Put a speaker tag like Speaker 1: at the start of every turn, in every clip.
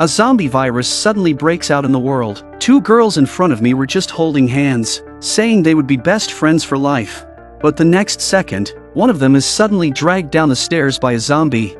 Speaker 1: a zombie virus suddenly breaks out in the world. Two girls in front of me were just holding hands, saying they would be best friends for life. But the next second, one of them is suddenly dragged down the stairs by a zombie.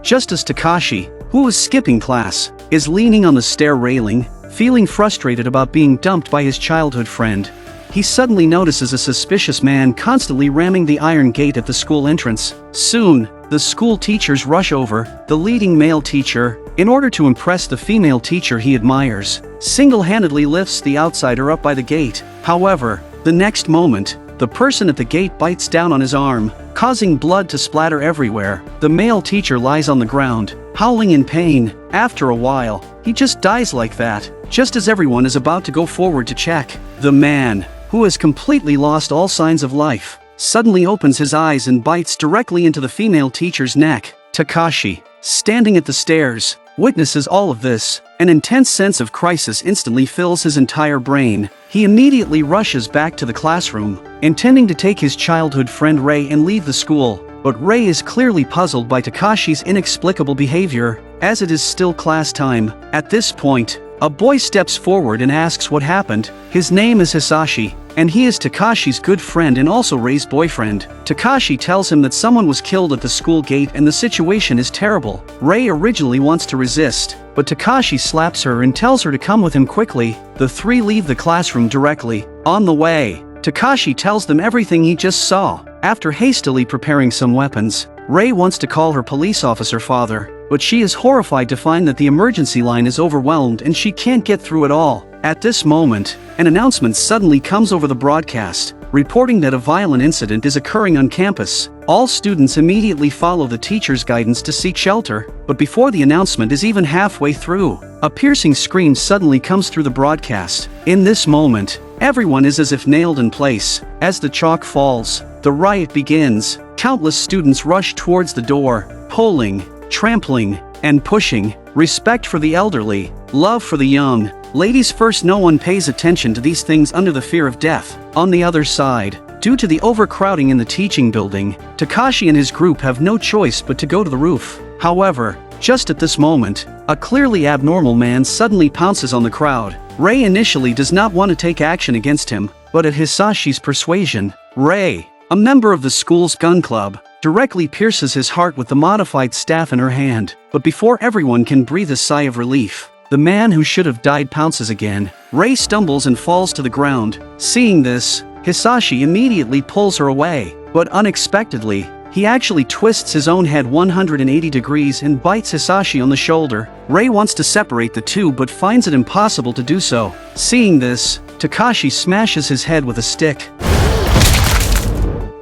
Speaker 1: Just as Takashi, who was skipping class, is leaning on the stair railing, feeling frustrated about being dumped by his childhood friend, he suddenly notices a suspicious man constantly ramming the iron gate at the school entrance. Soon, the school teachers rush over. The leading male teacher, in order to impress the female teacher he admires, single-handedly lifts the outsider up by the gate. However, the next moment, the person at the gate bites down on his arm, causing blood to splatter everywhere. The male teacher lies on the ground, howling in pain. After a while, he just dies like that, just as everyone is about to go forward to check. The man, who has completely lost all signs of life, suddenly opens his eyes and bites directly into the female teacher's neck. Takashi, standing at the stairs, witnesses all of this. An intense sense of crisis instantly fills his entire brain. He immediately rushes back to the classroom, intending to take his childhood friend Rei and leave the school. But Rei is clearly puzzled by Takashi's inexplicable behavior, as it is still class time. At this point, a boy steps forward and asks what happened. His name is Hisashi, and he is Takashi's good friend and also Rei's boyfriend. Takashi tells him that someone was killed at the school gate and the situation is terrible. Rei originally wants to resist, but Takashi slaps her and tells her to come with him quickly. The three leave the classroom directly. On the way, Takashi tells them everything he just saw. After hastily preparing some weapons, Rei wants to call her police officer father, but she is horrified to find that the emergency line is overwhelmed and she can't get through it all. At this moment, an announcement suddenly comes over the broadcast, reporting that a violent incident is occurring on campus. All students immediately follow the teacher's guidance to seek shelter, but before the announcement is even halfway through, a piercing scream suddenly comes through the broadcast. In this moment, everyone is as if nailed in place. As the chalk falls, the riot begins. Countless students rush towards the door, pulling, trampling, and pushing. Respect for the elderly, love for the young. Ladies first. No one pays attention to these things under the fear of death. On the other side, due to the overcrowding in the teaching building, Takashi and his group have no choice but to go to the roof. However, just at this moment, a clearly abnormal man suddenly pounces on the crowd. Rei initially does not want to take action against him, but at Hisashi's persuasion, Rei, a member of the school's gun club, directly pierces his heart with the modified staff in her hand. But before everyone can breathe a sigh of relief, the man who should have died pounces again. Rei stumbles and falls to the ground. Seeing this, Hisashi immediately pulls her away, but unexpectedly, he actually twists his own head 180 degrees and bites Hisashi on the shoulder. Rei wants to separate the two but finds it impossible to do so. Seeing this, Takashi smashes his head with a stick.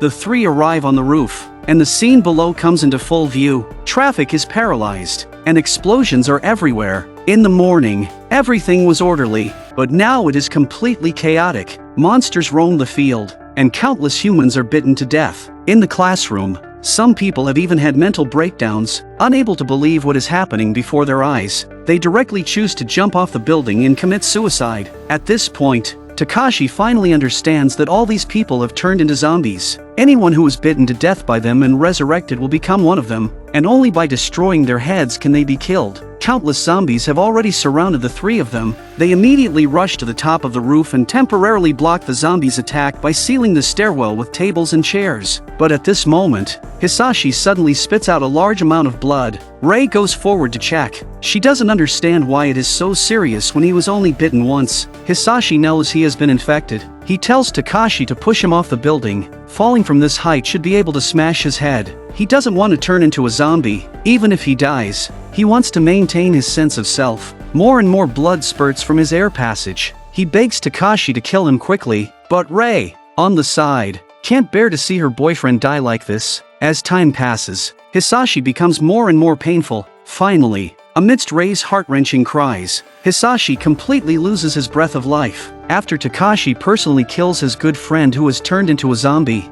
Speaker 1: The three arrive on the roof, and the scene below comes into full view. Traffic is paralyzed, and explosions are everywhere. In the morning, everything was orderly, but now it is completely chaotic. Monsters roam the field, and countless humans are bitten to death. In the classroom, some people have even had mental breakdowns, unable to believe what is happening before their eyes. They directly choose to jump off the building and commit suicide. At this point, Takashi finally understands that all these people have turned into zombies. Anyone who is bitten to death by them and resurrected will become one of them, and only by destroying their heads can they be killed. Countless zombies have already surrounded the three of them. They immediately rush to the top of the roof and temporarily block the zombies' attack by sealing the stairwell with tables and chairs. But at this moment, Hisashi suddenly spits out a large amount of blood. Rei goes forward to check. She doesn't understand why it is so serious when he was only bitten once. Hisashi knows he has been infected. He tells Takashi to push him off the building. Falling from this height should be able to smash his head. He doesn't want to turn into a zombie. Even if he dies, he wants to maintain his sense of self. More and more blood spurts from his air passage. He begs Takashi to kill him quickly, but Rei, on the side, can't bear to see her boyfriend die like this. As time passes, Hisashi becomes more and more painful. Finally, amidst Rei's heart-wrenching cries, Hisashi completely loses his breath of life, after Takashi personally kills his good friend who has turned into a zombie.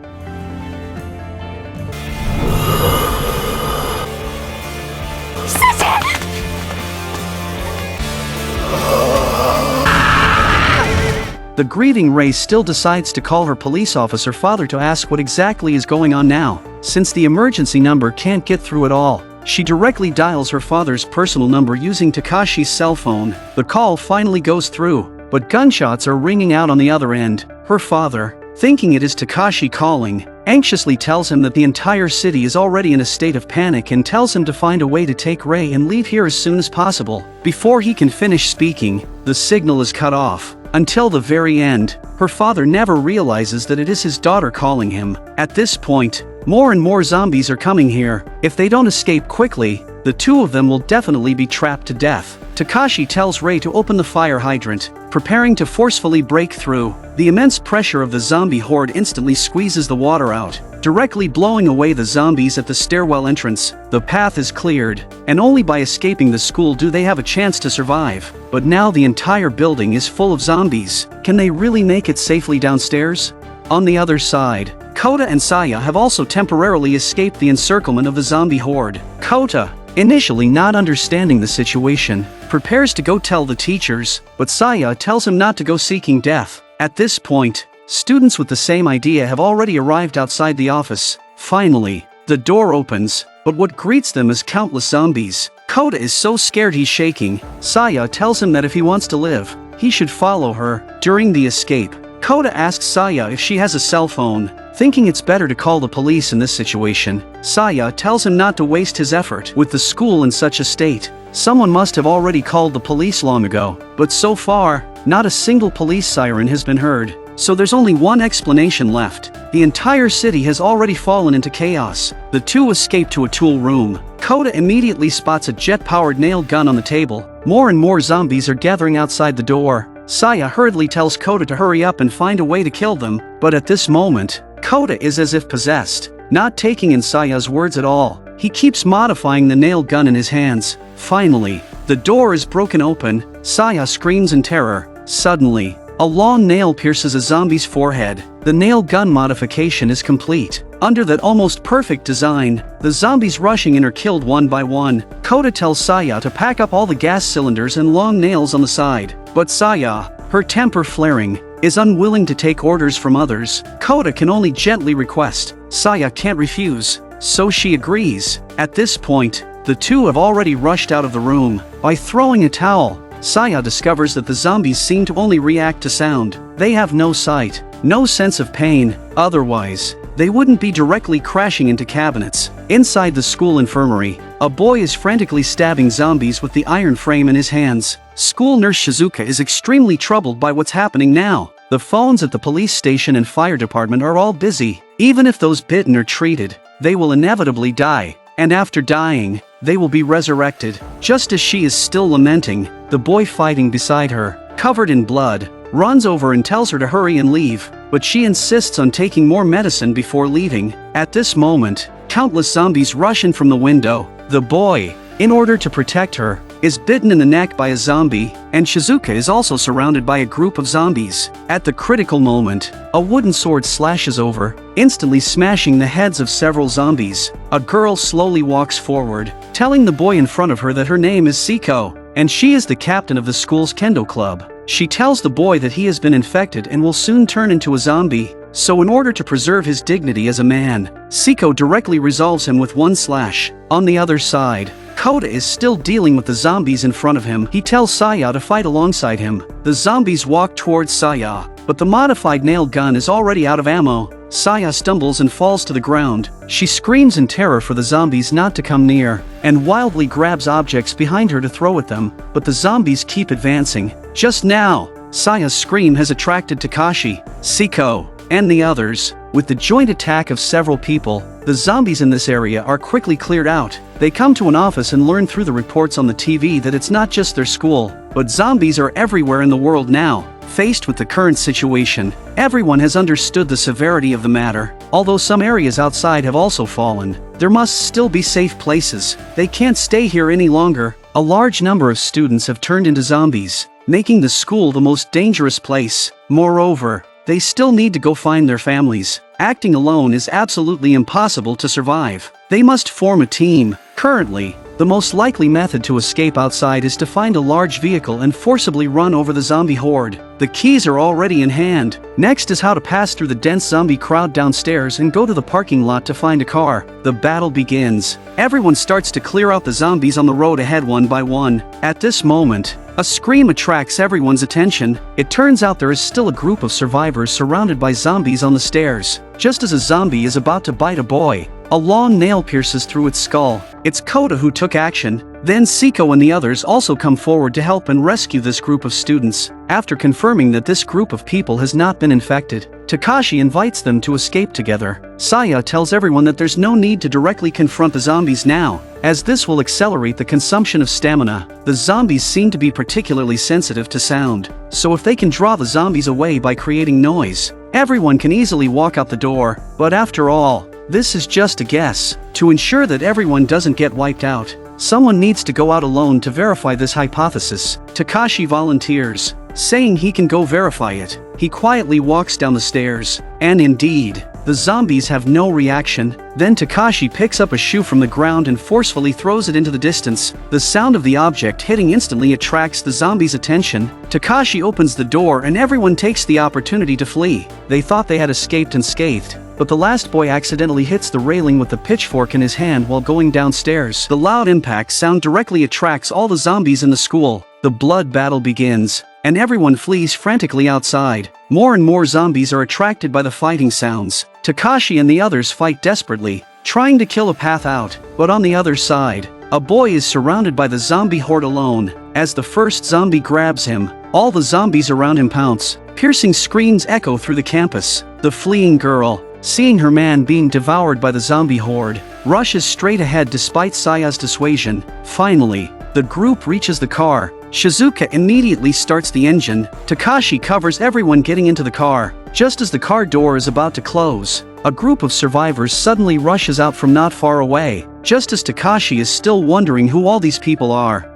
Speaker 1: the grieving Ray still decides to call her police officer father to ask what exactly is going on now. Since the emergency number can't get through at all, she directly dials her father's personal number using Takashi's cell phone. The call finally goes through, but gunshots are ringing out on the other end. Her father, thinking it is Takashi calling, anxiously tells him that the entire city is already in a state of panic and tells him to find a way to take Ray and leave here as soon as possible. Before he can finish speaking, the signal is cut off. Until the very end, her father never realizes that it is his daughter calling him. At this point, more and more zombies are coming here. If they don't escape quickly, the two of them will definitely be trapped to death. Takashi tells Ray to open the fire hydrant, preparing to forcefully break through. The immense pressure of the zombie horde instantly squeezes the water out, directly blowing away the zombies at the stairwell entrance. The path is cleared, and only by escaping the school do they have a chance to survive. But now the entire building is full of zombies. Can they really make it safely downstairs? On the other side, Kota and Saya have also temporarily escaped the encirclement of the zombie horde. Kota, initially not understanding the situation, prepares to go tell the teachers, but Saya tells him not to go seeking death. At this point, students with the same idea have already arrived outside the office. Finally, the door opens, but what greets them is countless zombies. Kota is so scared he's shaking. Saya tells him that if he wants to live, he should follow her. During the escape, Kota asks Saya if she has a cell phone, thinking it's better to call the police in this situation. Saya tells him not to waste his effort. With the school in such a state, someone must have already called the police long ago, but so far, not a single police siren has been heard. So there's only one explanation left. The entire city has already fallen into chaos. The two escape to a tool room. Kota immediately spots a jet-powered nail gun on the table. More and more zombies are gathering outside the door. Saya hurriedly tells Kota to hurry up and find a way to kill them, but at this moment, Kota is as if possessed, not taking in Saya's words at all. He keeps modifying the nail gun in his hands. Finally, the door is broken open. Saya screams in terror. Suddenly, a long nail pierces a zombie's forehead. The nail gun modification is complete. Under that almost perfect design, the zombies rushing in are killed one by one. Kota tells Saya to pack up all the gas cylinders and long nails on the side. But Saya, her temper flaring, is unwilling to take orders from others. Kota can only gently request. Saya can't refuse, so she agrees. At this point, the two have already rushed out of the room. By throwing a towel, Saya discovers that the zombies seem to only react to sound. They have no sight, no sense of pain. Otherwise, they wouldn't be directly crashing into cabinets. Inside the school infirmary, a boy is frantically stabbing zombies with the iron frame in his hands. School nurse Shizuka is extremely troubled by what's happening now. The phones at the police station and fire department are all busy. Even if those bitten are treated, they will inevitably die. And after dying, they will be resurrected. Just as she is still lamenting, the boy fighting beside her, covered in blood, runs over and tells her to hurry and leave, but she insists on taking more medicine before leaving. At this moment, countless zombies rush in from the window. The boy, in order to protect her, is bitten in the neck by a zombie, and Shizuka is also surrounded by a group of zombies. At the critical moment, a wooden sword slashes over, instantly smashing the heads of several zombies. A girl slowly walks forward, telling the boy in front of her that her name is Siko, and she is the captain of the school's kendo club. She tells the boy that he has been infected and will soon turn into a zombie, so in order to preserve his dignity as a man, Siko directly resolves him with one slash. On the other side, Kota is still dealing with the zombies in front of him. He tells Saya to fight alongside him. The zombies walk towards Saya, but the modified nail gun is already out of ammo. Saya stumbles and falls to the ground. She screams in terror for the zombies not to come near, and wildly grabs objects behind her to throw at them, but the zombies keep advancing. Just now, Saya's scream has attracted Takashi, Siko, and the others. With the joint attack of several people, the zombies in this area are quickly cleared out. They come to an office and learn through the reports on the TV that it's not just their school, but zombies are everywhere in the world now. Faced with the current situation, everyone has understood the severity of the matter. Although some areas outside have also fallen, there must still be safe places. They can't stay here any longer. A large number of students have turned into zombies, making the school the most dangerous place. Moreover, they still need to go find their families. Acting alone is absolutely impossible to survive. They must form a team. Currently, the most likely method to escape outside is to find a large vehicle and forcibly run over the zombie horde. The keys are already in hand. Next is how to pass through the dense zombie crowd downstairs and go to the parking lot to find a car. The battle begins. Everyone starts to clear out the zombies on the road ahead one by one. At this moment, a scream attracts everyone's attention. It turns out there is still a group of survivors surrounded by zombies on the stairs. Just as a zombie is about to bite a boy, a long nail pierces through its skull. It's Kota who took action. Then Seiko and the others also come forward to help and rescue this group of students. After confirming that this group of people has not been infected, Takashi invites them to escape together. Saya tells everyone that there's no need to directly confront the zombies now, as this will accelerate the consumption of stamina. The zombies seem to be particularly sensitive to sound, so if they can draw the zombies away by creating noise, everyone can easily walk out the door. But after all, this is just a guess. To ensure that everyone doesn't get wiped out, someone needs to go out alone to verify this hypothesis. Takashi volunteers, saying he can go verify it. He quietly walks down the stairs, and indeed, the zombies have no reaction. Then Takashi picks up a shoe from the ground and forcefully throws it into the distance. The sound of the object hitting instantly attracts the zombies' attention. Takashi opens the door and everyone takes the opportunity to flee. They thought they had escaped unscathed, but the last boy accidentally hits the railing with the pitchfork in his hand while going downstairs. The loud impact sound directly attracts all the zombies in the school. The blood battle begins, and everyone flees frantically outside. More and more zombies are attracted by the fighting sounds. Takashi and the others fight desperately, trying to kill a path out. But on the other side, a boy is surrounded by the zombie horde alone. As the first zombie grabs him, all the zombies around him pounce. Piercing screams echo through the campus. The fleeing girl, seeing her man being devoured by the zombie horde, rushes straight ahead despite Saya's dissuasion. Finally, the group reaches the car. Shizuka immediately starts the engine. Takashi covers everyone getting into the car. Just as the car door is about to close, a group of survivors suddenly rushes out from not far away, just as Takashi is still wondering who all these people are.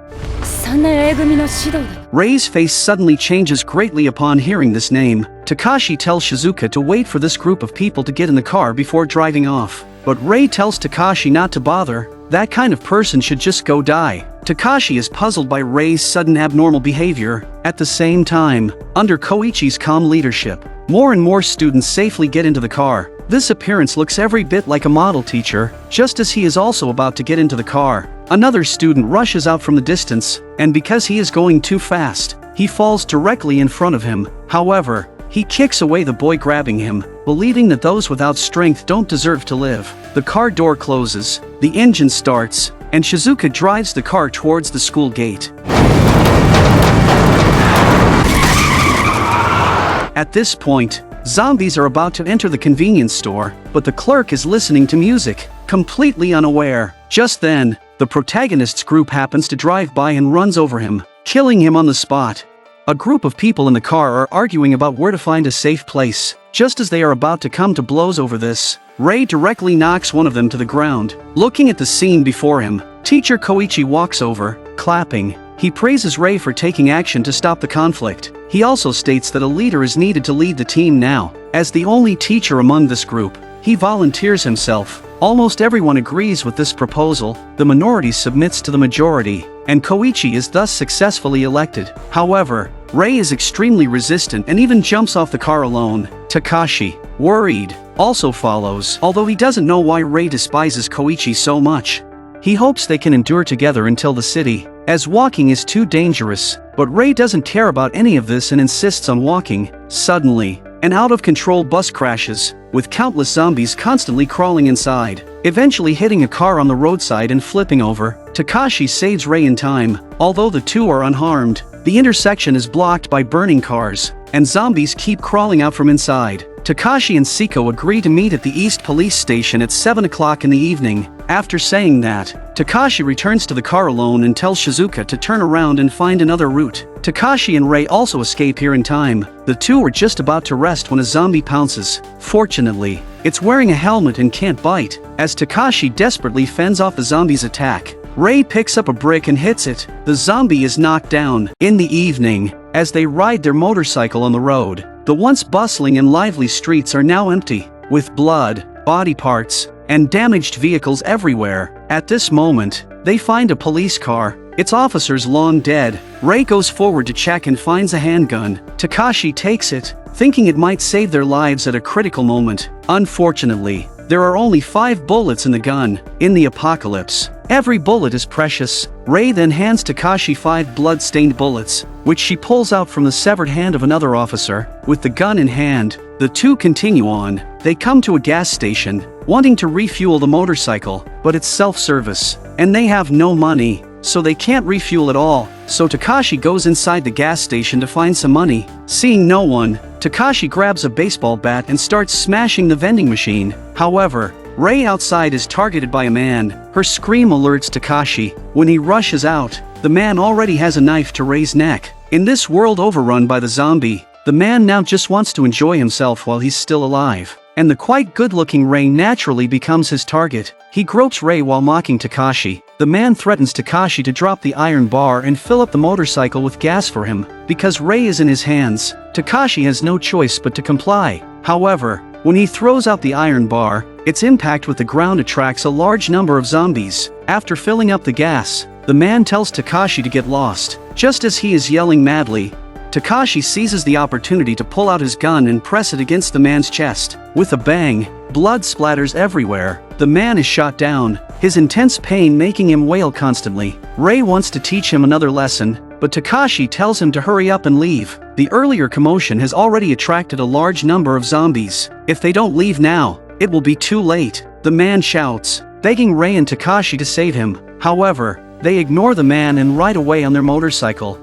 Speaker 1: Rei's face suddenly changes greatly upon hearing this name. Takashi tells Shizuka to wait for this group of people to get in the car before driving off. But Rei tells Takashi not to bother. That kind of person should just go die. Takashi is puzzled by Rei's sudden abnormal behavior. At the same time, under Koichi's calm leadership, more and more students safely get into the car. This appearance looks every bit like a model teacher. Just as he is also about to get into the car, another student rushes out from the distance, and because he is going too fast, he falls directly in front of him. However, he kicks away the boy grabbing him, believing that those without strength don't deserve to live. The car door closes, the engine starts, and Shizuka drives the car towards the school gate. At this point, zombies are about to enter the convenience store, but the clerk is listening to music, completely unaware. Just then, the protagonist's group happens to drive by and runs over him, killing him on the spot. A group of people in the car are arguing about where to find a safe place. Just as they are about to come to blows over this, Rei directly knocks one of them to the ground. Looking at the scene before him, teacher Koichi walks over, clapping. He praises Rei for taking action to stop the conflict. He also states that a leader is needed to lead the team now. As the only teacher among this group, he volunteers himself. Almost everyone agrees with this proposal. The minority submits to the majority, and Koichi is thus successfully elected. However, Rei is extremely resistant and even jumps off the car alone. Takashi, worried, also follows, although he doesn't know why Rei despises Koichi so much. He hopes they can endure together until the city, as walking is too dangerous, but Rei doesn't care about any of this and insists on walking. Suddenly, an out-of-control bus crashes, with countless zombies constantly crawling inside, eventually hitting a car on the roadside and flipping over. Takashi saves Rei in time. Although the two are unharmed, the intersection is blocked by burning cars, and zombies keep crawling out from inside. Takashi and Seiko agree to meet at the East Police Station at 7 o'clock in the evening. After saying that, Takashi returns to the car alone and tells Shizuka to turn around and find another route. Takashi and Rei also escape here in time. The two are just about to rest when a zombie pounces. Fortunately, it's wearing a helmet and can't bite. As Takashi desperately fends off the zombie's attack, Rei picks up a brick and hits it. The zombie is knocked down. In the evening, as they ride their motorcycle on the road, the once bustling and lively streets are now empty, with blood, body parts, and damaged vehicles everywhere. At this moment, they find a police car. its officers long dead. Rei goes forward to check and finds a handgun. Takashi takes it, thinking it might save their lives at a critical moment. Unfortunately, there are only 5 bullets in the gun. In the apocalypse, every bullet is precious. Rei then hands Takashi 5 blood-stained bullets, which she pulls out from the severed hand of another officer. With the gun in hand, the two continue on. They come to a gas station, wanting to refuel the motorcycle, but it's self-service, and they have no money, so they can't refuel at all. So Takashi goes inside the gas station to find some money. Seeing no one, Takashi grabs a baseball bat and starts smashing the vending machine. However, Rei outside is targeted by a man. Her scream alerts Takashi. When he rushes out, the man already has a knife to Rei's neck. In this world overrun by the zombie, the man now just wants to enjoy himself while he's still alive, and the quite good-looking Rei naturally becomes his target. He gropes Rei while mocking Takashi. The man threatens Takashi to drop the iron bar and fill up the motorcycle with gas for him. Because Rei is in his hands, Takashi has no choice but to comply. However, when he throws out the iron bar, its impact with the ground attracts a large number of zombies. After filling up the gas, the man tells Takashi to get lost. Just as he is yelling madly, Takashi seizes the opportunity to pull out his gun and press it against the man's chest. With a bang, blood splatters everywhere. The man is shot down, his intense pain making him wail constantly. Rei wants to teach him another lesson, but Takashi tells him to hurry up and leave. The earlier commotion has already attracted a large number of zombies. If they don't leave now, it will be too late. The man shouts, begging Rei and Takashi to save him. However, they ignore the man and ride away on their motorcycle.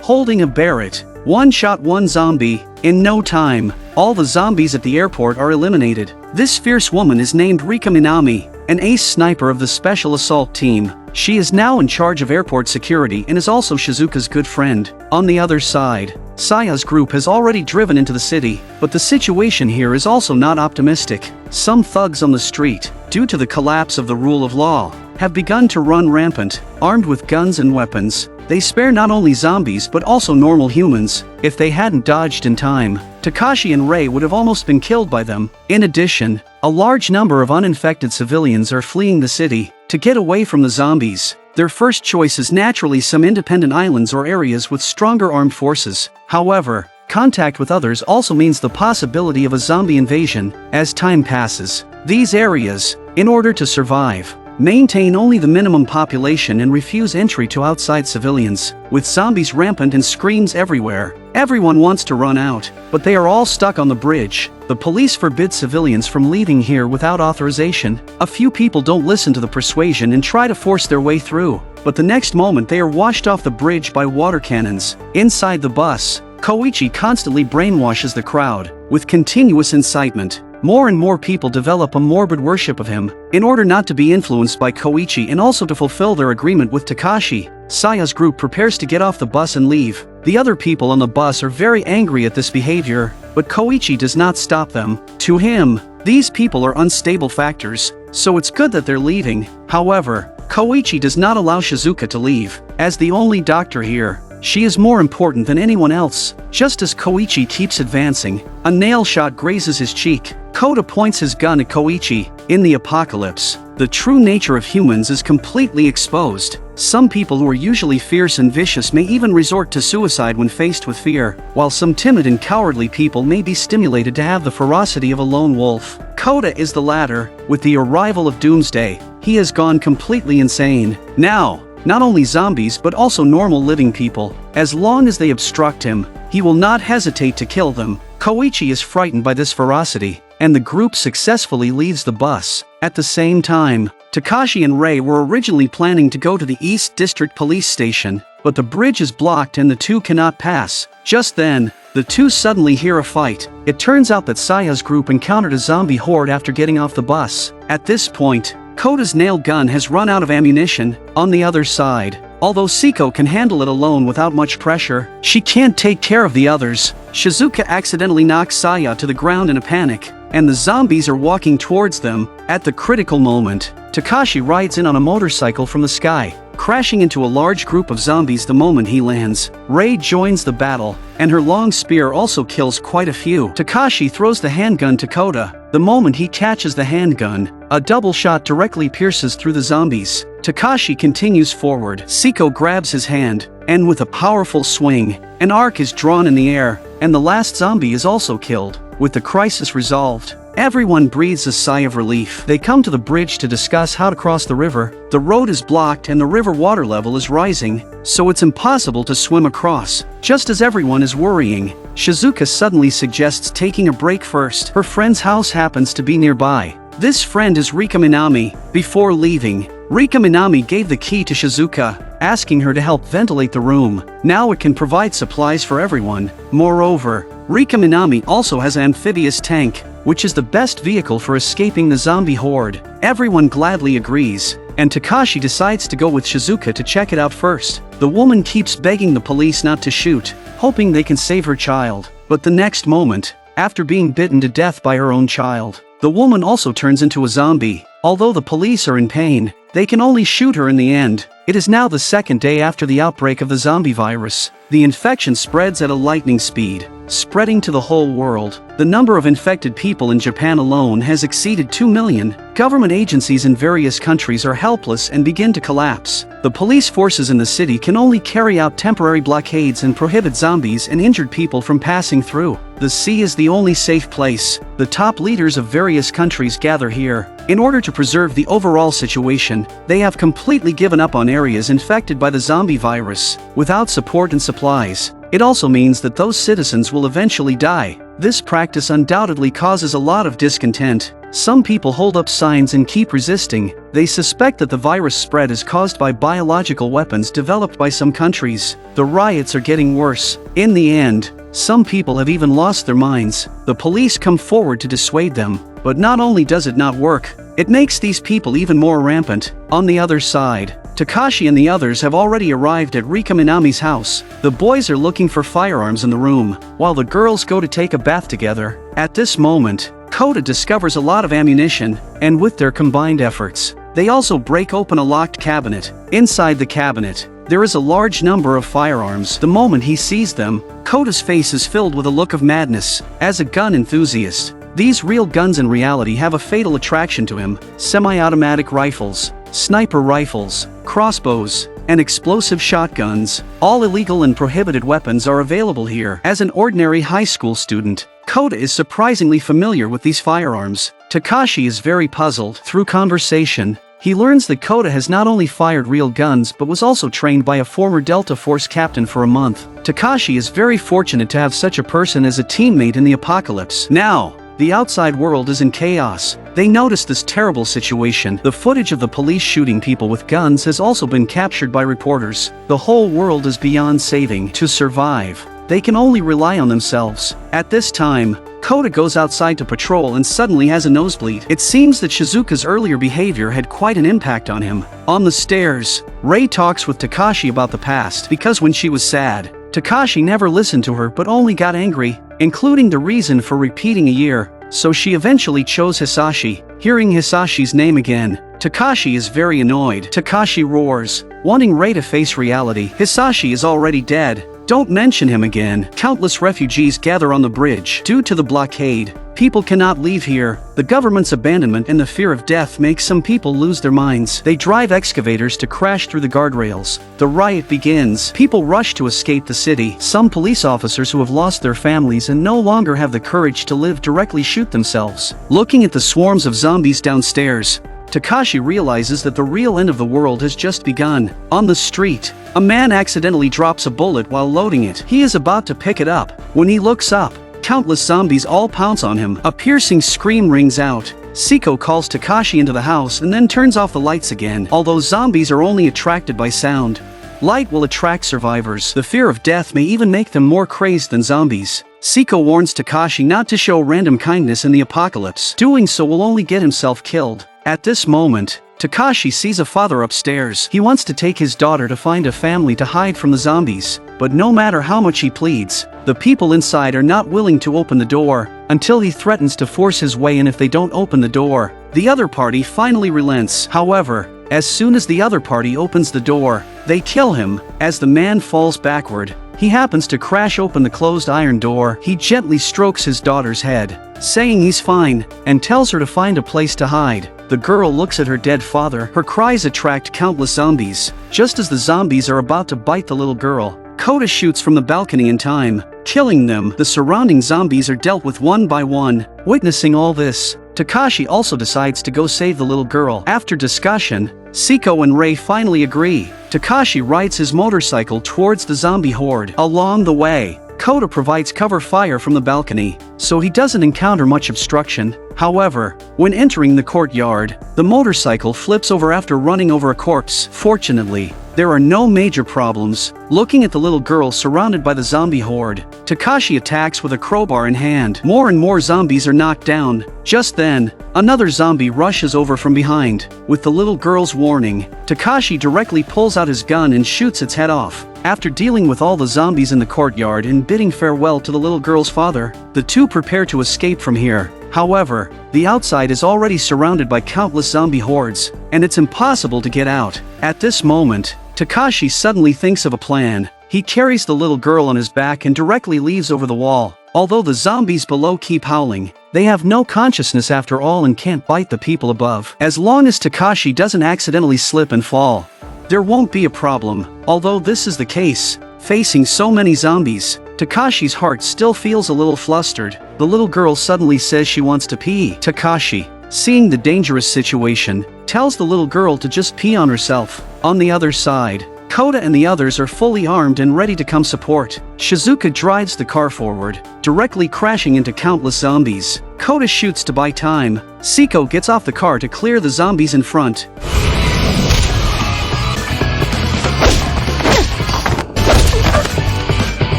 Speaker 1: Holding a Barrett, one shot one zombie. In no time, all the zombies at the airport are eliminated. This fierce woman is named Rika Minami, an ace sniper of the Special Assault Team. She is now in charge of airport security and is also Shizuka's good friend. On the other side, Saya's group has already driven into the city, but the situation here is also not optimistic. Some thugs on the street, due to the collapse of the rule of law, have begun to run rampant, armed with guns and weapons. They spare not only zombies but also normal humans. If they hadn't dodged in time, Takashi and Rei would have almost been killed by them. In addition, a large number of uninfected civilians are fleeing the city. To get away from the zombies, their first choice is naturally some independent islands or areas with stronger armed forces. However, contact with others also means the possibility of a zombie invasion. As time passes, these areas, in order to survive, maintain only the minimum population and refuse entry to outside civilians. With zombies rampant and screams everywhere, everyone wants to run out, but they are all stuck on the bridge. The police forbid civilians from leaving here without authorization. A few people don't listen to the persuasion and try to force their way through, but the next moment they are washed off the bridge by water cannons. Inside the bus, Koichi constantly brainwashes the crowd. With continuous incitement, more and more people develop a morbid worship of him. In order not to be influenced by Koichi and also to fulfill their agreement with Takashi, Saya's group prepares to get off the bus and leave. The other people on the bus are very angry at this behavior, but Koichi does not stop them. To him, these people are unstable factors, so it's good that they're leaving. However, Koichi does not allow Shizuka to leave. As the only doctor here, she is more important than anyone else. Just as Koichi keeps advancing, a nail shot grazes his cheek. Kota points his gun at Koichi. In the apocalypse, the true nature of humans is completely exposed. Some people who are usually fierce and vicious may even resort to suicide when faced with fear, while some timid and cowardly people may be stimulated to have the ferocity of a lone wolf. Kota is the latter. With the arrival of Doomsday, he has gone completely insane. Now, not only zombies but also normal living people, as long as they obstruct him, he will not hesitate to kill them. Koichi is frightened by this ferocity, and the group successfully leaves the bus. At the same time, Takashi and Rei were originally planning to go to the East District Police Station, but the bridge is blocked and the two cannot pass. Just then, the two suddenly hear a fight. It turns out that Saya's group encountered a zombie horde after getting off the bus. At this point, Kota's nail gun has run out of ammunition. On the other side, although Siko can handle it alone without much pressure, she can't take care of the others. Shizuka accidentally knocks Saya to the ground in a panic, and the zombies are walking towards them. At the critical moment, Takashi rides in on a motorcycle from the sky. crashing into a large group of zombies the moment he lands. Rei joins the battle, and her long spear also kills quite a few. Takashi throws the handgun to Kota. The moment he catches the handgun, a double shot directly pierces through the zombies. Takashi continues forward. Siko grabs his hand, and with a powerful swing, an arc is drawn in the air, and the last zombie is also killed. With the crisis resolved, everyone breathes a sigh of relief. They come to the bridge to discuss how to cross the river. The road is blocked and the river water level is rising, so it's impossible to swim across. Just as everyone is worrying, Shizuka suddenly suggests taking a break first. Her friend's house happens to be nearby. This friend is Rika Minami. Before leaving, Rika Minami gave the key to Shizuka, asking her to help ventilate the room. Now it can provide supplies for everyone. Moreover, Rika Minami also has an amphibious tank, which is the best vehicle for escaping the zombie horde. Everyone gladly agrees, and Takashi decides to go with Shizuka to check it out first. The woman keeps begging the police not to shoot, hoping they can save her child. But the next moment, after being bitten to death by her own child, the woman also turns into a zombie. Although the police are in pain, they can only shoot her in the end. It is now the second day after the outbreak of the zombie virus. The infection spreads at a lightning speed, spreading to the whole world. The number of infected people in Japan alone has exceeded 2 million. Government agencies in various countries are helpless and begin to collapse. The police forces in the city can only carry out temporary blockades and prohibit zombies and injured people from passing through. The sea is the only safe place. The top leaders of various countries gather here. In order to preserve the overall situation, they have completely given up on areas infected by the zombie virus. Without support and supplies, it also means that those citizens will eventually die. This practice undoubtedly causes a lot of discontent. Some people hold up signs and keep resisting. They suspect that the virus spread is caused by biological weapons developed by some countries. The riots are getting worse. In the end, some people have even lost their minds. The police come forward to dissuade them, but not only does it not work, it makes these people even more rampant. On the other side, Takashi and the others have already arrived at Rika Minami's house. The boys are looking for firearms in the room, while the girls go to take a bath together. At this moment, Kota discovers a lot of ammunition, and with their combined efforts, they also break open a locked cabinet. Inside the cabinet, there is a large number of firearms. The moment he sees them, Kota's face is filled with a look of madness. As a gun enthusiast, these real guns in reality have a fatal attraction to him. Semi-automatic rifles, sniper rifles, crossbows, and explosive shotguns. All illegal and prohibited weapons are available here. As an ordinary high school student, Kota is surprisingly familiar with these firearms. Takashi is very puzzled. Through conversation, he learns that Kota has not only fired real guns but was also trained by a former Delta Force captain for a month. Takashi is very fortunate to have such a person as a teammate in the apocalypse. Now, the outside world is in chaos. They notice this terrible situation. The footage of the police shooting people with guns has also been captured by reporters. The whole world is beyond saving. To survive, they can only rely on themselves. At this time, Kota goes outside to patrol and suddenly has a nosebleed. It seems that Shizuka's earlier behavior had quite an impact on him. On the stairs, Rei talks with Takashi about the past because when she was sad, Takashi never listened to her but only got angry, including the reason for repeating a year, so she eventually chose Hisashi. Hearing Hisashi's name again, Takashi is very annoyed. Takashi roars, wanting Rei to face reality. Hisashi is already dead. Don't mention him again. Countless refugees gather on the bridge. Due to the blockade, people cannot leave here. The government's abandonment and the fear of death makes some people lose their minds. They drive excavators to crash through the guardrails. The riot begins. People rush to escape the city. Some police officers who have lost their families and no longer have the courage to live directly shoot themselves. Looking at the swarms of zombies downstairs, Takashi realizes that the real end of the world has just begun. On the street, a man accidentally drops a bullet while loading it. He is about to pick it up. When he looks up, countless zombies all pounce on him. A piercing scream rings out. Siko calls Takashi into the house and then turns off the lights again. Although zombies are only attracted by sound, light will attract survivors. The fear of death may even make them more crazed than zombies. Siko warns Takashi not to show random kindness in the apocalypse. Doing so will only get himself killed. At this moment, Takashi sees a father upstairs. He wants to take his daughter to find a family to hide from the zombies, but no matter how much he pleads, the people inside are not willing to open the door, until he threatens to force his way in if they don't open the door. The other party finally relents. However, As soon as the other party opens the door, they kill him. As the man falls backward, he happens to crash open the closed iron door. He gently strokes his daughter's head, saying he's fine, and tells her to find a place to hide. The girl looks at her dead father. Her cries attract countless zombies. Just as the zombies are about to bite the little girl, Kota shoots from the balcony in time, killing them. The surrounding zombies are dealt with one by one. Witnessing all this, Takashi also decides to go save the little girl. After discussion, Siko and Rei finally agree. Takashi rides his motorcycle towards the zombie horde. Along the way, Kota provides cover fire from the balcony, so he doesn't encounter much obstruction. However, when entering the courtyard, the motorcycle flips over after running over a corpse. Fortunately, there are no major problems. Looking at the little girl surrounded by the zombie horde, Takashi attacks with a crowbar in hand. More and more zombies are knocked down. Just then, another zombie rushes over from behind. With the little girl's warning, Takashi directly pulls out his gun and shoots its head off. After dealing with all the zombies in the courtyard and bidding farewell to the little girl's father, the two prepare to escape from here. However, the outside is already surrounded by countless zombie hordes, and it's impossible to get out. At this moment, Takashi suddenly thinks of a plan. He carries the little girl on his back and directly leaves over the wall. Although the zombies below keep howling, they have no consciousness after all and can't bite the people above. As long as Takashi doesn't accidentally slip and fall, there won't be a problem. Although this is the case, facing so many zombies, Takashi's heart still feels a little flustered. The little girl suddenly says she wants to pee. Takashi, seeing the dangerous situation, tells the little girl to just pee on herself. On the other side, Kota and the others are fully armed and ready to come support. Shizuka drives the car forward, directly crashing into countless zombies. Kota shoots to buy time. Siko gets off the car to clear the zombies in front.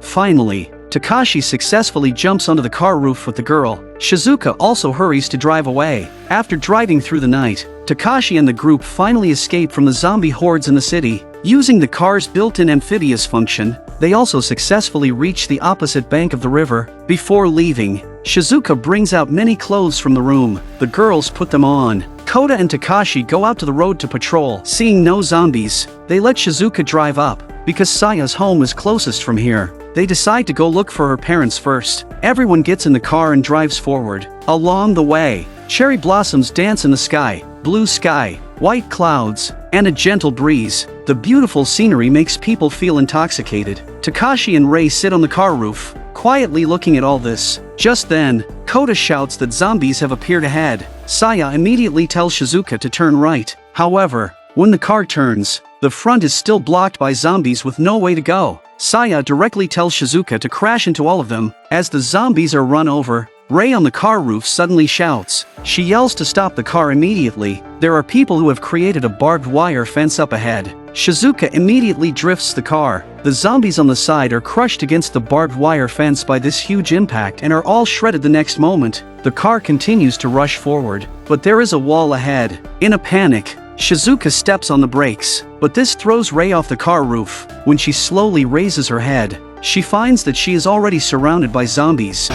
Speaker 1: Finally, Takashi successfully jumps onto the car roof with the girl. Shizuka also hurries to drive away. After driving through the night, Takashi and the group finally escape from the zombie hordes in the city. Using the car's built-in amphibious function, they also successfully reach the opposite bank of the river. Before leaving, Shizuka brings out many clothes from the room. The girls put them on. Kota and Takashi go out to the road to patrol. Seeing no zombies, they let Shizuka drive up. Because Saya's home is closest from here, they decide to go look for her parents first. Everyone gets in the car and drives forward. Along the way, cherry blossoms dance in the sky, blue sky, white clouds, and a gentle breeze. The beautiful scenery makes people feel intoxicated. Takashi and Rei sit on the car roof, quietly looking at all this. Just then, Kota shouts that zombies have appeared ahead. Saya immediately tells Shizuka to turn right. However, when the car turns, the front is still blocked by zombies with no way to go. Saya directly tells Shizuka to crash into all of them. As the zombies are run over, Rei on the car roof suddenly shouts. She yells to stop the car immediately. There are people who have created a barbed wire fence up ahead. Shizuka immediately drifts the car. The zombies on the side are crushed against the barbed wire fence by this huge impact and are all shredded the next moment. The car continues to rush forward, but there is a wall ahead. In a panic, Shizuka steps on the brakes, but this throws Rei off the car roof. When she slowly raises her head, she finds that she is already surrounded by zombies.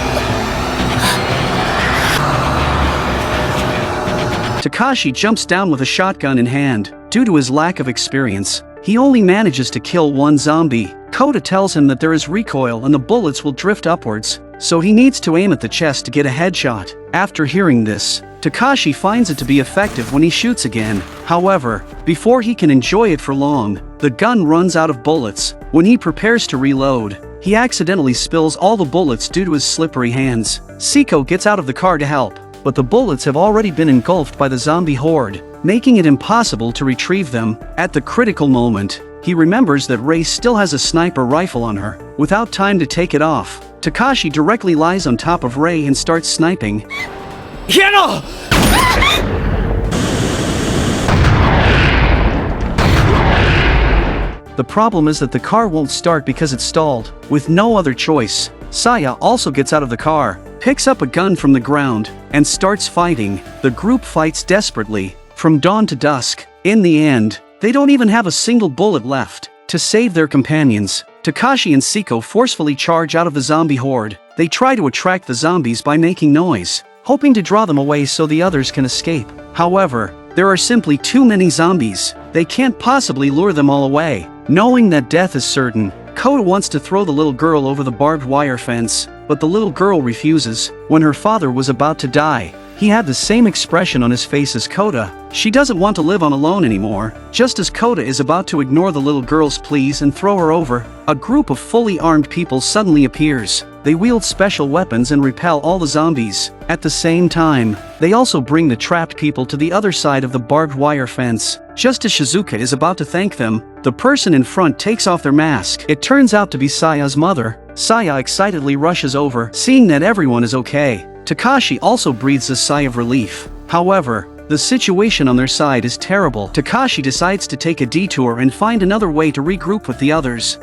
Speaker 1: Takashi jumps down with a shotgun in hand. Due to his lack of experience, he only manages to kill one zombie. Kota tells him that there is recoil and the bullets will drift upwards, so he needs to aim at the chest to get a headshot. After hearing this, Takashi finds it to be effective when he shoots again. However, before he can enjoy it for long, the gun runs out of bullets. When he prepares to reload, he accidentally spills all the bullets due to his slippery hands. Siko gets out of the car to help, but the bullets have already been engulfed by the zombie horde, making it impossible to retrieve them. At the critical moment, he remembers that Rei still has a sniper rifle on her. Without time to take it off, Takashi directly lies on top of Rei and starts sniping. Hieno! The problem is that the car won't start because it's stalled. With no other choice, Saya also gets out of the car, picks up a gun from the ground, and starts fighting. The group fights desperately, from dawn to dusk. In the end, they don't even have a single bullet left. To save their companions, Takashi and Siko forcefully charge out of the zombie horde. They try to attract the zombies by making noise. hoping to draw them away so the others can escape. However, there are simply too many zombies. They can't possibly lure them all away. Knowing that death is certain, Kota wants to throw the little girl over the barbed wire fence, but the little girl refuses. When her father was about to die, he had the same expression on his face as Kota. She doesn't want to live on alone anymore. Just as Kota is about to ignore the little girl's pleas and throw her over, a group of fully armed people suddenly appears. They wield special weapons and repel all the zombies. At the same time, they also bring the trapped people to the other side of the barbed wire fence. Just as Shizuka is about to thank them, the person in front takes off their mask. It turns out to be Saya's mother. Saya excitedly rushes over, seeing that everyone is okay. Takashi also breathes a sigh of relief. However, the situation on their side is terrible. Takashi decides to take a detour and find another way to regroup with the others.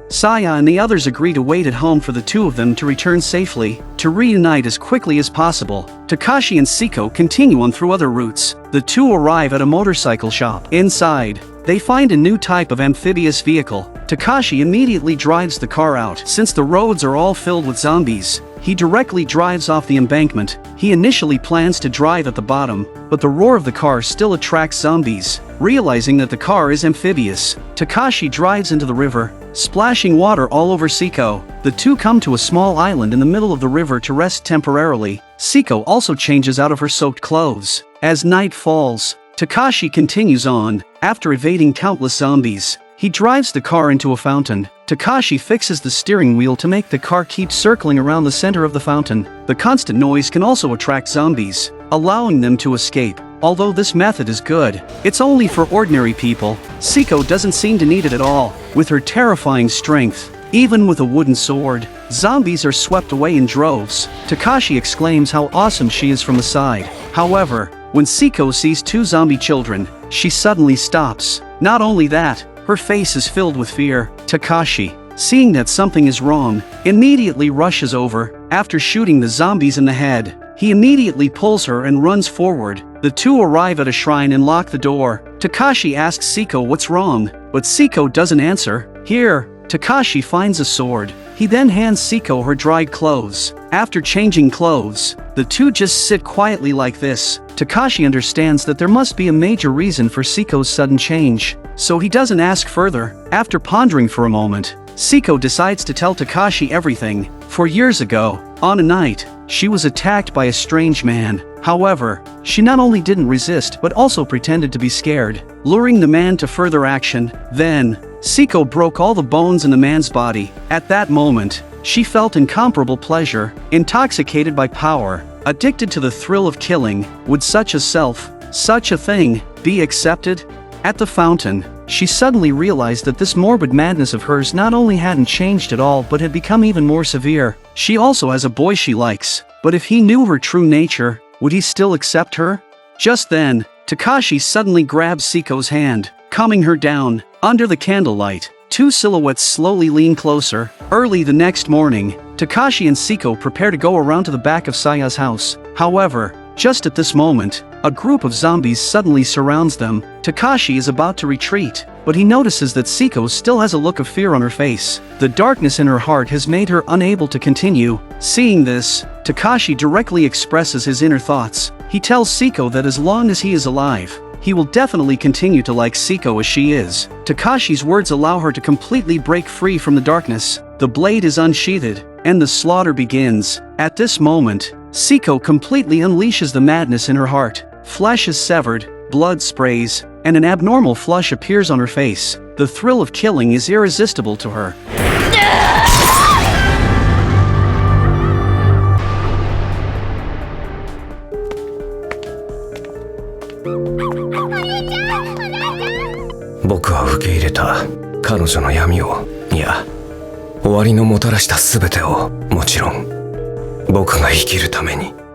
Speaker 1: Saya and the others agree to wait at home for the two of them to return safely, to reunite as quickly as possible. Takashi and Siko continue on through other routes. The two arrive at a motorcycle shop. Inside, they find a new type of amphibious vehicle. Takashi immediately drives the car out. Since the roads are all filled with zombies, he directly drives off the embankment. He initially plans to drive at the bottom, but the roar of the car still attracts zombies. Realizing that the car is amphibious, Takashi drives into the river, splashing water all over Siko. The two come to a small island in the middle of the river to rest temporarily. Siko also changes out of her soaked clothes. As night falls, Takashi continues on. After evading countless zombies, he drives the car into a fountain. Takashi fixes the steering wheel to make the car keep circling around the center of the fountain. The constant noise can also attract zombies, allowing them to escape. Although this method is good, it's only for ordinary people. Siko doesn't seem to need it at all. With her terrifying strength, even with a wooden sword, zombies are swept away in droves. Takashi exclaims how awesome she is from the side. However, when Siko sees two zombie children, she suddenly stops. Not only that, her face is filled with fear. Takashi, seeing that something is wrong, immediately rushes over. After shooting the zombies in the head, he immediately pulls her and runs forward. The two arrive at a shrine and lock the door. Takashi asks Siko what's wrong, but Siko doesn't answer. Here, Takashi finds a sword. He then hands Siko her dried clothes. After changing clothes, the two just sit quietly like this. Takashi understands that there must be a major reason for Siko's sudden change, so he doesn't ask further. After pondering for a moment, Siko decides to tell Takashi everything. 4 years ago, on a night, she was attacked by a strange man. However, she not only didn't resist but also pretended to be scared, luring the man to further action. Then, Siko broke all the bones in the man's body. At that moment, she felt incomparable pleasure, intoxicated by power, addicted to the thrill of killing. Would such a thing, be accepted? At the fountain, she suddenly realized that this morbid madness of hers not only hadn't changed at all but had become even more severe. She also has a boy she likes, but if he knew her true nature, would he still accept her? Just then, Takashi suddenly grabs Siko's hand, calming her down. Under the candlelight, two silhouettes slowly lean closer. Early the next morning, Takashi and Siko prepare to go around to the back of Saya's house. However, just at this moment, a group of zombies suddenly surrounds them. Takashi is about to retreat, but he notices that Siko still has a look of fear on her face. The darkness in her heart has made her unable to continue. Seeing this, Takashi directly expresses his inner thoughts. He tells Siko that as long as he is alive, he will definitely continue to like Siko as she is. Takashi's words allow her to completely break free from the darkness. The blade is unsheathed, and the slaughter begins. At this moment, Siko completely unleashes the madness in her heart. Flesh is severed, blood sprays, and an abnormal flush appears on her face. The thrill of killing is irresistible to her.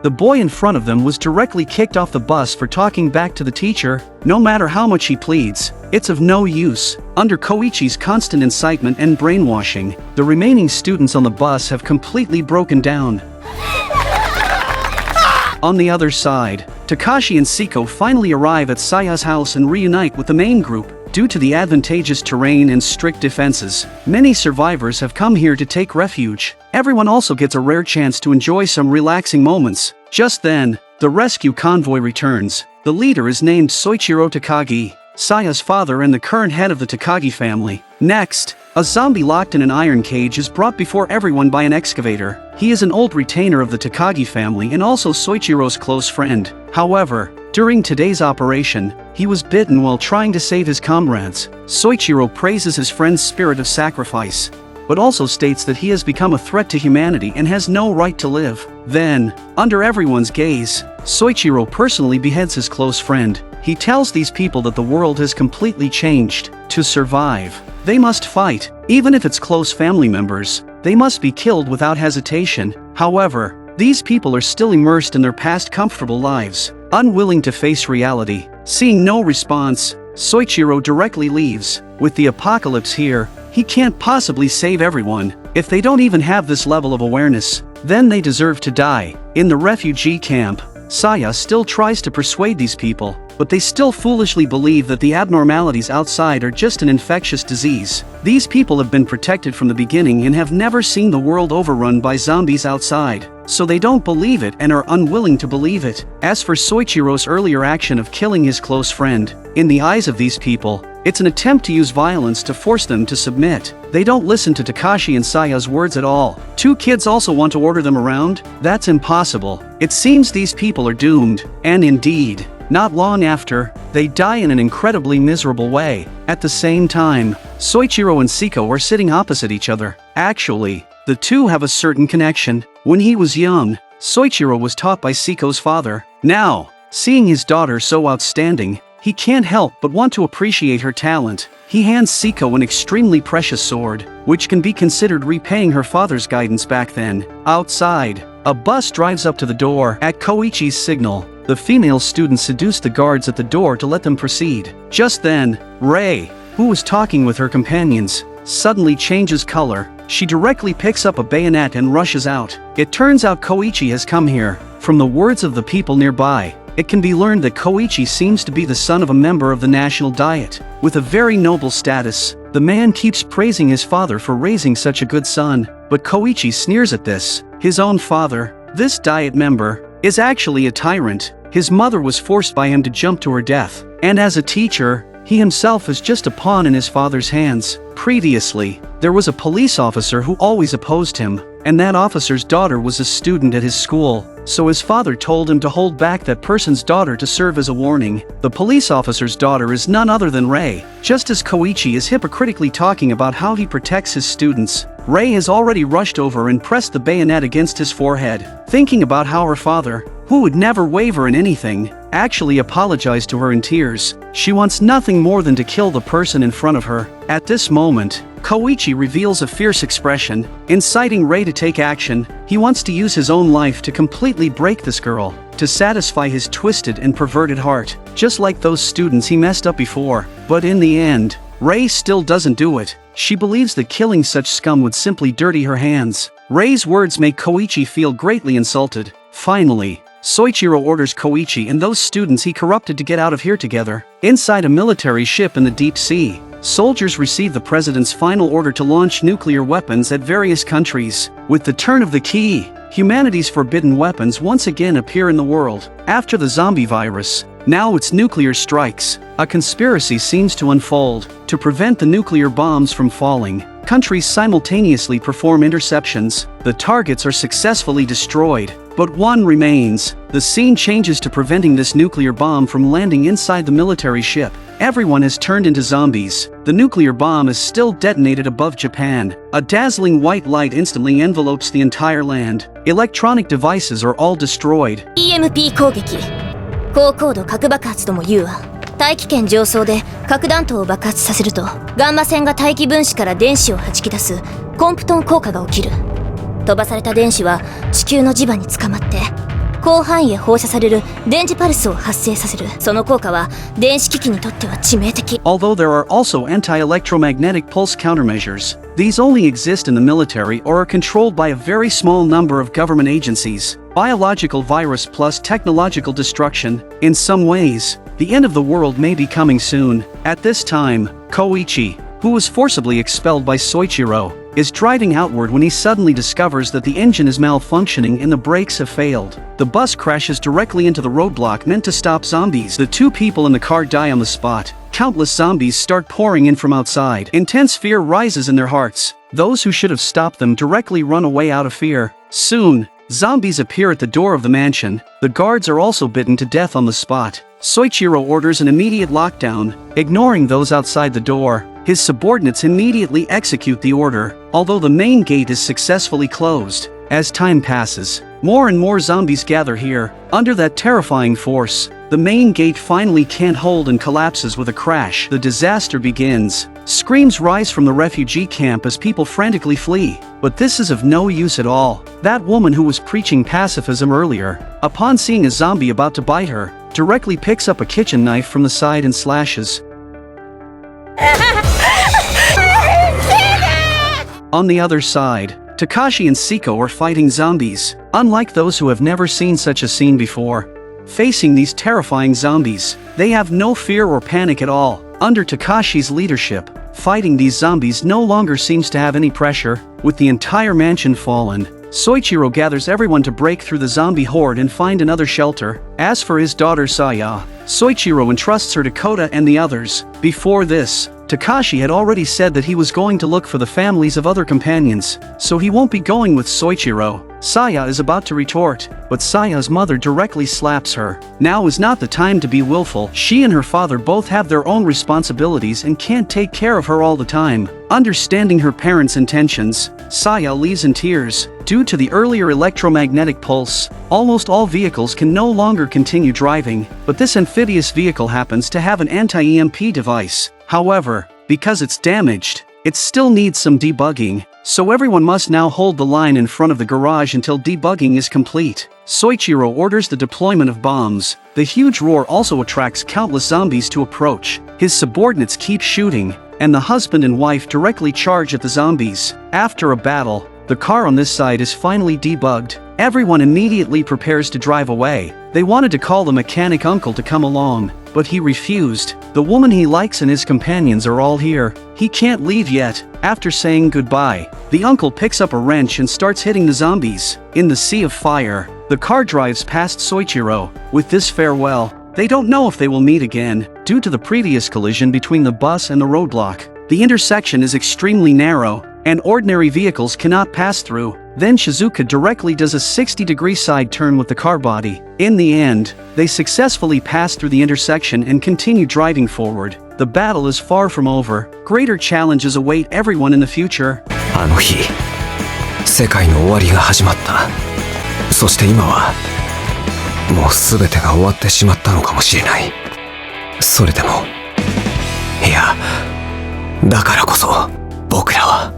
Speaker 1: The boy in front of them was directly kicked off the bus for talking back to the teacher. No matter how much he pleads, it's of no use. Under Koichi's constant incitement and brainwashing, the remaining students on the bus have completely broken down. On the other side, Takashi and Siko finally arrive at Saya's house and reunite with the main group. Due to the advantageous terrain and strict defenses, many survivors have come here to take refuge. Everyone also gets a rare chance to enjoy some relaxing moments. Just then, the rescue convoy returns. The leader is named Soichiro Takagi, Saya's father and the current head of the Takagi family. Next, a zombie locked in an iron cage is brought before everyone by an excavator. He is an old retainer of the Takagi family and also Soichiro's close friend. However, during today's operation, he was bitten while trying to save his comrades. Soichiro praises his friend's spirit of sacrifice, but also states that he has become a threat to humanity and has no right to live. Then, under everyone's gaze, Soichiro personally beheads his close friend. He tells these people that the world has completely changed. To survive, they must fight. Even if it's close family members, they must be killed without hesitation. However, these people are still immersed in their past comfortable lives, unwilling to face reality. Seeing no response, Soichiro directly leaves. With the apocalypse here, he can't possibly save everyone. If they don't even have this level of awareness, then they deserve to die. In the refugee camp, Saya still tries to persuade these people, but they still foolishly believe that the abnormalities outside are just an infectious disease. These people have been protected from the beginning and have never seen the world overrun by zombies outside, so they don't believe it and are unwilling to believe it. As for Soichiro's earlier action of killing his close friend, in the eyes of these people, it's an attempt to use violence to force them to submit. They don't listen to Takashi and Saya's words at all. Two kids also want to order them around? That's impossible. It seems these people are doomed, and indeed, not long after, they die in an incredibly miserable way. At the same time, Soichiro and Siko are sitting opposite each other. Actually, the two have a certain connection. When he was young, Soichiro was taught by Siko's father. Now, seeing his daughter so outstanding, he can't help but want to appreciate her talent. He hands Siko an extremely precious sword, which can be considered repaying her father's guidance back then. Outside, a bus drives up to the door. At Koichi's signal, the female students seduce the guards at the door to let them proceed. Just then, Rei, who was talking with her companions, suddenly changes color. She directly picks up a bayonet and rushes out. It turns out Koichi has come here. From the words of the people nearby, it can be learned that Koichi seems to be the son of a member of the national diet. With a very noble status, the man keeps praising his father for raising such a good son, but Koichi sneers at this. His own father, this diet member, is actually a tyrant. His mother was forced by him to jump to her death, and as a teacher, he himself is just a pawn in his father's hands. Previously, there was a police officer who always opposed him, and that officer's daughter was a student at his school, so his father told him to hold back that person's daughter to serve as a warning. The police officer's daughter is none other than Rei. Just as Koichi is hypocritically talking about how he protects his students, Rei has already rushed over and pressed the bayonet against his forehead, thinking about how her father, who would never waver in anything, actually apologized to her in tears. She wants nothing more than to kill the person in front of her. At this moment, Koichi reveals a fierce expression, inciting Rei to take action. He wants to use his own life to completely break this girl, to satisfy his twisted and perverted heart, just like those students he messed up before. But in the end, Rei still doesn't do it. She believes that killing such scum would simply dirty her hands. Rei's words make Koichi feel greatly insulted. Finally, Soichiro orders Koichi and those students he corrupted to get out of here together. Inside a military ship in the deep sea, soldiers receive the president's final order to launch nuclear weapons at various countries. With the turn of the key, humanity's forbidden weapons once again appear in the world. After the zombie virus, now it's nuclear strikes. A conspiracy seems to unfold. To prevent the nuclear bombs from falling, countries simultaneously perform interceptions. The targets are successfully destroyed, but one remains. The scene changes to preventing this nuclear bomb from landing inside the military ship. Everyone has turned into zombies. The nuclear bomb is still detonated above Japan. A dazzling white light instantly envelopes the entire land. Electronic devices are all destroyed.
Speaker 2: EMP 攻撃。高高度核爆発とも言うわ。大気圏上層で核弾頭を爆発させると、ガンマ線が大気分子から電子を弾き出すコンプトン効果が起きる。飛ばされた電子は地球の磁場に捕まって、広範囲へ放射される電磁パルスを発生させる。その効果は電子機器にとっては致命的。
Speaker 1: Although there are also anti-electromagnetic pulse countermeasures, these only exist in the military or are controlled by a very small number of government agencies. biological virus plus technological destruction. In some ways, the end of the world may be coming soon. At this time, Koichi, who was forcibly expelled by Soichiro, is driving outward when he suddenly discovers that the engine is malfunctioning and the brakes have failed. The bus crashes directly into the roadblock meant to stop zombies. The two people in the car die on the spot. Countless zombies start pouring in from outside. Intense fear rises in their hearts. Those who should have stopped them directly run away out of fear. Soon, zombies appear at the door of the mansion. The guards are also bitten to death on the spot. Soichiro orders an immediate lockdown, ignoring those outside the door. His subordinates immediately execute the order, although the main gate is successfully closed. As time passes, more and more zombies gather here. Under that terrifying force, the main gate finally can't hold and collapses with a crash. The disaster begins. Screams rise from the refugee camp as people frantically flee. But this is of no use at all. That woman who was preaching pacifism earlier, upon seeing a zombie about to bite her, directly picks up a kitchen knife from the side and slashes. On the other side, Takashi and Siko are fighting zombies, unlike those who have never seen such a scene before. Facing these terrifying zombies, they have no fear or panic at all. Under Takashi's leadership, fighting these zombies no longer seems to have any pressure. With the entire mansion fallen, Soichiro gathers everyone to break through the zombie horde and find another shelter. As for his daughter Saya, Soichiro entrusts her to Kota and the others. Before this, Takashi had already said that he was going to look for the families of other companions, so he won't be going with Soichiro. Saya is about to retort, but Saya's mother directly slaps her. Now is not the time to be willful. She and her father both have their own responsibilities and can't take care of her all the time. Understanding her parents' intentions, Saya leaves in tears. Due to the earlier electromagnetic pulse, almost all vehicles can no longer continue driving, but this amphibious vehicle happens to have an anti-EMP device. However, because it's damaged, it still needs some debugging, so everyone must now hold the line in front of the garage until debugging is complete. Soichiro orders the deployment of bombs. The huge roar also attracts countless zombies to approach. His subordinates keep shooting, and the husband and wife directly charge at the zombies. After a battle, the car on this side is finally debugged. Everyone immediately prepares to drive away. They wanted to call the mechanic uncle to come along, but he refused. The woman he likes and his companions are all here. He can't leave yet. After saying goodbye, the uncle picks up a wrench and starts hitting the zombies. In the sea of fire, the car drives past Soichiro. With this farewell, they don't know if they will meet again. Due to the previous collision between the bus and the roadblock, the intersection is extremely narrow, and ordinary vehicles cannot pass through. Then Shizuka directly does a 60-degree side turn with the car body. In the end, they successfully pass through the intersection and continue driving forward. The battle is far from over. Greater challenges await everyone in the future.
Speaker 3: あの日、世界の終わりが始まった。そして今は、もう全てが終わってしまったのかもしれない。それでも、いや、だからこそ僕らは